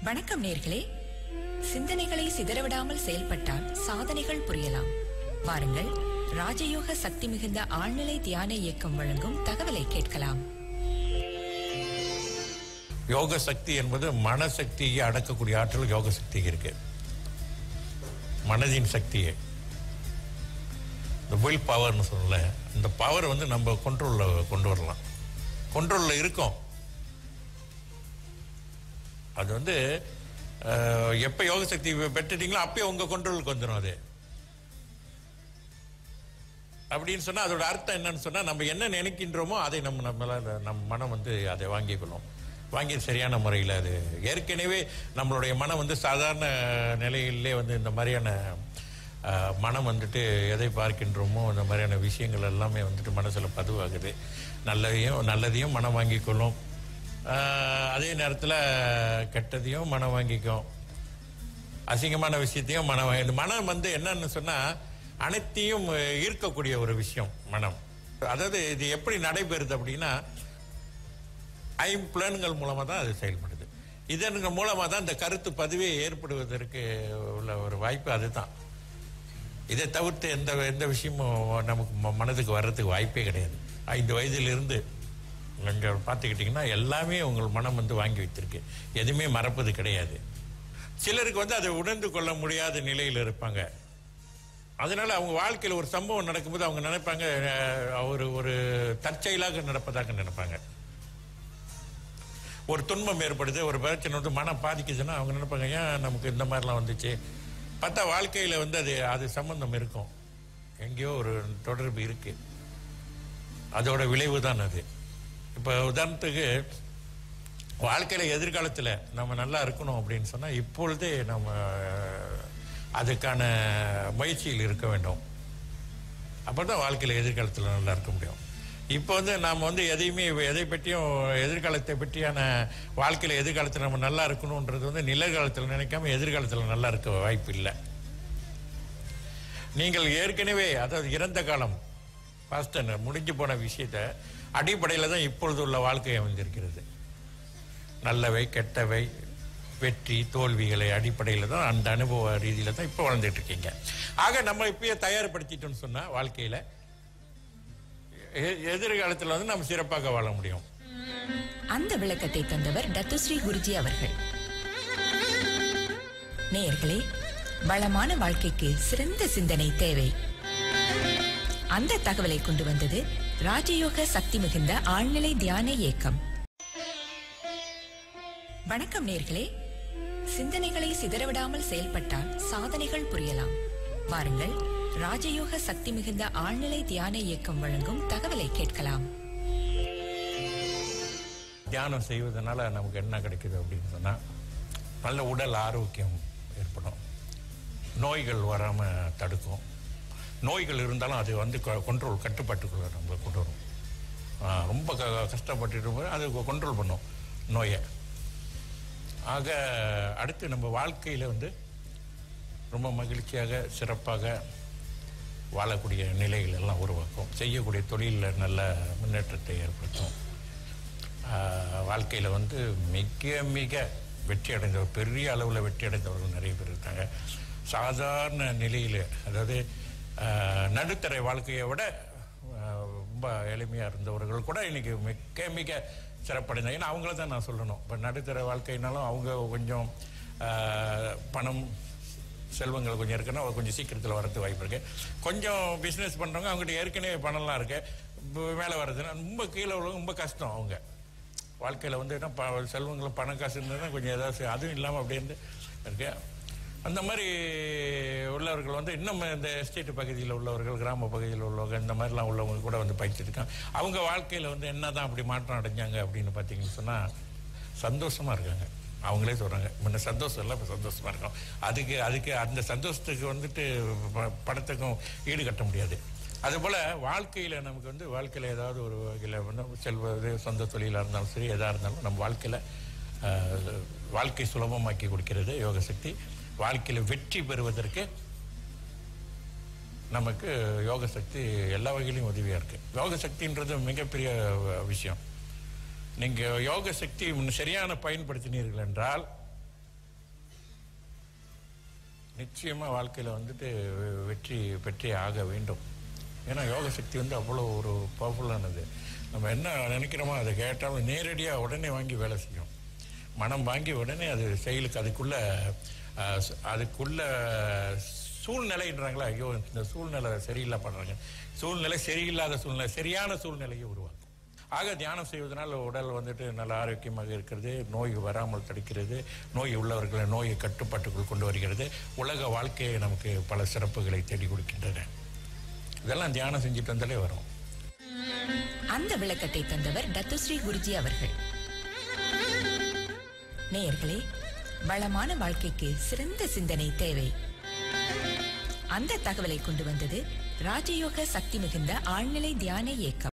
வணக்கம் நேர்களே. சிந்தனைகளை சிதறவிடாமல் செயல்பட்டால் சாதனைகள் புரியலாம். வாருங்கள், ராஜயோக சக்தி மிகுந்த ஆழ்நிலை தியான இயக்கம் வழங்கும் தகவலை கேட்கலாம். யோக சக்தி என்பது மனசக்தியை அடக்கக்கூடிய ஆற்றல் யோக சக்தி இருக்கு. மனதின் சக்தியை, இந்த வில் பவர்னு சொல்லல, இந்த பவர் நம்ம கண்ட்ரோல்ல கொண்டு வரலாம். கண்ட்ரோல்ல இருக்கும். அது எப்ப யோக சக்தி பெற்றுட்டீங்களோ அப்பயே உங்க கண்ட்ரோலுக்கு வந்துடும். அது அப்படின்னு சொன்னா அதோட அர்த்தம் என்னன்னு சொன்னா, நம்ம என்ன நினைக்கின்றோமோ அதை நம்ம மனம் அதை வாங்கிக்கணும். வாங்கி சரியான முறையில் அது ஏற்கனவே நம்மளுடைய மனம் சாதாரண நிலையிலே இந்த மாதிரியான மனம் எதை பார்க்கின்றோமோ இந்த மாதிரியான விஷயங்கள் எல்லாமே மனசில் பதிவாகுது. நல்லதையும் மனம் வாங்கிக்கொள்ளும், அதே நேரத்தில் கெட்டதையும் மனம் வாங்கிக்கும், அசிங்கமான விஷயத்தையும் மனம் என்னன்னு சொன்னால் அனைத்தையும் ஈர்க்கக்கூடிய ஒரு விஷயம் மனம். அதாவது இது எப்படி நடைபெறுது அப்படின்னா, ஐம்புலன்கள் மூலமாக தான் அது செயல்படுது. இதன் மூலமாக தான் இந்த கருத்து பதிவே ஏற்படுவதற்கு உள்ள ஒரு வாய்ப்பு அதுதான். இதை தவிர்த்து எந்த விஷயமும் நமக்கு மனதுக்கு வர்றதுக்கு வாய்ப்பே கிடையாது. 5 வயதிலிருந்து நீங்கள் பார்த்துக்கிட்டிங்கன்னா எல்லாமே உங்கள் மனம் வாங்கி வைத்திருக்கு. எதுவுமே மறப்பது கிடையாது. சிலருக்கு அதை உணர்ந்து கொள்ள முடியாத நிலையில் இருப்பாங்க. அதனால அவங்க வாழ்க்கையில் ஒரு சம்பவம் நடக்கும்போது அவங்க நினைப்பாங்க ஒரு தற்செயலாக நடப்பதாக நினைப்பாங்க. ஒரு துன்பம் ஏற்படுது, ஒரு பிரச்சனை மனம் பாதிக்குதுன்னா அவங்க நினைப்பாங்க, ஏன் நமக்கு இந்த மாதிரிலாம் வந்துச்சு. பார்த்தா வாழ்க்கையில் அது சம்பந்தம் இருக்கும், எங்கேயோ ஒரு தொடர்பு இருக்கு. அதோட விளைவு தான் அது. இப்போ உதாரணத்துக்கு வாழ்க்கையில் எதிர்காலத்தில் நம்ம நல்லா இருக்கணும் அப்படின்னு சொன்னால் இப்பொழுதே நம்ம அதுக்கான முயற்சியில் இருக்க வேண்டும். அப்போ தான் வாழ்க்கையில் எதிர்காலத்தில் நல்லா இருக்க முடியும். இப்போ நாம் எதை பற்றியும் எதிர்காலத்தை பற்றியான வாழ்க்கையில் எதிர்காலத்தில் நம்ம நல்லா இருக்கணுன்றது நிகழ்காலத்தில் நினைக்காம எதிர்காலத்தில் நல்லா இருக்க வாய்ப்பு இல்லை. நீங்கள் ஏற்கனவே அதாவது இறந்த காலம் பாஸ்ட் முடிஞ்சு போன விஷயத்த அடிப்படையில் தான் இப்பொழுது உள்ள வாழ்க்கை அமைந்திருக்கிறது. நல்லவை கெட்டவை வெற்றி தோல்விகளை அடிப்படையில் தான் அந்த அனுபவ ரீதியில் தான் இப்போ வாழ்ந்துட்டு இருக்கீங்க. ஆக நம்ம இப்பயே தயார்படுத்திட்டோம்னு சொன்னால் வாழ்க்கையில் எதிர்காலத்தில் நம்ம சிறப்பாக வாழ முடியும். அந்த விளக்கத்தை தந்தவர் டத்துஸ்ரீ குருஜி அவர்கள். நேயர்களே, வளமான வாழ்க்கைக்கு சிறந்த சிந்தனை தேவை. அந்த தகவலை கொண்டு வந்தது ராஜயோக சக்தி மிகுந்த ஆழ்நிலை தியான இயக்கம். வணக்கம் நேயர்களே. சிந்தனைகளை சிதறவிடாமல் செயல்பட்டால் சாதனைகள் புரியலாம். வாருங்கள், ராஜயோக சக்தி மிகுந்த ஆழ்நிலை தியான இயக்கம் வழங்கும் தகவலை கேட்கலாம். தியானம் செய்வதனால நமக்கு என்ன கிடைக்குது அப்படின்னு சொன்னா, நல்ல உடல் ஆரோக்கியம் ஏற்படும், நோய்கள் வராம தடுக்கும். நோய்கள் இருந்தாலும் அது கண்ட்ரோல் கட்டுப்பாட்டுக்குள்ள நம்ம கொண்டு வரும். ரொம்ப கஷ்டப்பட்டு அது கண்ட்ரோல் பண்ணும் நோயை. ஆக அடுத்து நம்ம வாழ்க்கையில் ரொம்ப மகிழ்ச்சியாக சிறப்பாக வாழக்கூடிய நிலைகள் எல்லாம் உருவாக்கும். செய்யக்கூடிய தொழிலில் நல்ல முன்னேற்றத்தை ஏற்படுத்தும். வாழ்க்கையில் மிக மிக வெற்றி அடைந்தவர், பெரிய அளவில் வெற்றி அடைந்தவர்கள் நிறைய பேர் இருக்காங்க. சாதாரண நிலையில், அதாவது நடுத்தர வாழ்க்கையை விட ரொம்ப எளிமையாக இருந்தவர்கள் கூட இன்னைக்கு மிக மிக சிறப்படைந்தாங்க. ஏன்னா அவங்கள தான் நான் சொல்லணும். இப்போ நடுத்தர வாழ்க்கைனாலும் அவங்க கொஞ்சம் பணம் செல்வங்கள் கொஞ்சம் இருக்குன்னா கொஞ்சம் சீக்கிரத்தில் வரது வாய்ப்பு இருக்கு. கொஞ்சம் பிஸ்னஸ் பண்ணுறவங்க அவங்ககிட்ட ஏற்கனவே பணம்லாம் இருக்கு, மேலே வர்றதுன்னா ரொம்ப கீழே உள்ளவங்க ரொம்ப கஷ்டம். அவங்க வாழ்க்கையில் செல்வங்களும் பணம் காசு இருந்ததுன்னா கொஞ்சம் ஏதாவது, அதுவும் இல்லாமல் அப்படின்னு இருக்கு. அந்த மாதிரி உள்ளவர்கள் இன்னும் இந்த எஸ்டேட் பகுதியில் உள்ளவர்கள், கிராம பகுதியில் உள்ளவங்க, இந்த மாதிரிலாம் உள்ளவங்க கூட பயிற்சிருக்காங்க. அவங்க வாழ்க்கையில் என்ன தான் அப்படி மாற்றம் அடைஞ்சாங்க அப்படின்னு பார்த்தீங்கன்னு சொன்னால் சந்தோஷமாக இருக்காங்க. அவங்களே சொல்கிறாங்க, முன்ன சந்தோஷம் இல்லை, இப்போ சந்தோஷமாக இருக்கும். அதுக்கு அந்த சந்தோஷத்துக்கு பணத்துக்கும் ஈடு கட்ட முடியாது. அதுபோல் வாழ்க்கையில் நமக்கு வாழ்க்கையில் ஏதாவது ஒரு வகையில் செல்வது, சொந்த தொழிலாக இருந்தாலும் சரி, எதாக இருந்தாலும் நம்ம வாழ்க்கை சுலபமாக்கி கொடுக்கிறது யோக சக்தி. வாழ்க்கையில் வெற்றி பெறுவதற்கு நமக்கு யோக சக்தி எல்லா வகையிலையும் உதவியாக இருக்குது. யோக சக்தின்றது மிகப்பெரிய விஷயம். நீங்கள் யோக சக்தி சரியான பயன்படுத்தினீர்கள் என்றால் நிச்சயமாக வாழ்க்கையில் வந்துட்டு வெற்றி பெற்றே ஆக வேண்டும். ஏன்னா யோக சக்தி வந்து அவ்வளோ ஒரு பவர்ஃபுல்லானது. நம்ம என்ன நினைக்கிறோமோ அதை கேட்டாலும் நேரடியாக உடனே வாங்கி வேலை செய்யும். மனம் வாங்கி உடனே அது செயலுக்கு அதுக்குள்ள சூழ்நிலைன்றாங்களா, ஐயோ இந்த சூழ்நிலை சரியில்லை பண்ணுறாங்க, சூழ்நிலை சரியில்லாத சூழ்நிலை சரியான சூழ்நிலையை உருவாக்கும். ஆக தியானம் செய்வதனால் உடல் வந்துட்டு நல்ல ஆரோக்கியமாக இருக்கிறது, நோய் வராமல் தடுக்கிறது, நோய் உள்ளவர்களை நோயை கட்டுப்பாட்டுக்குள் கொண்டு வருகிறது, உலக வாழ்க்கையை நமக்கு பல சிறப்புகளை தேடி கொடுக்கின்றன. இதெல்லாம் தியானம் செஞ்சுட்டு வந்தாலே வரும். அந்த விளக்கத்தை தந்தவர் டத்துஸ்ரீ குருஜி அவர்கள். நேயர்களே, வளமான வாழ்க்கைக்கு சிறந்த சிந்தனை தேவை. அந்த தகவலை கொண்டு வந்தது ராஜயோக சக்தி மிகுந்த ஆழ்நிலை தியான இயக்கம்.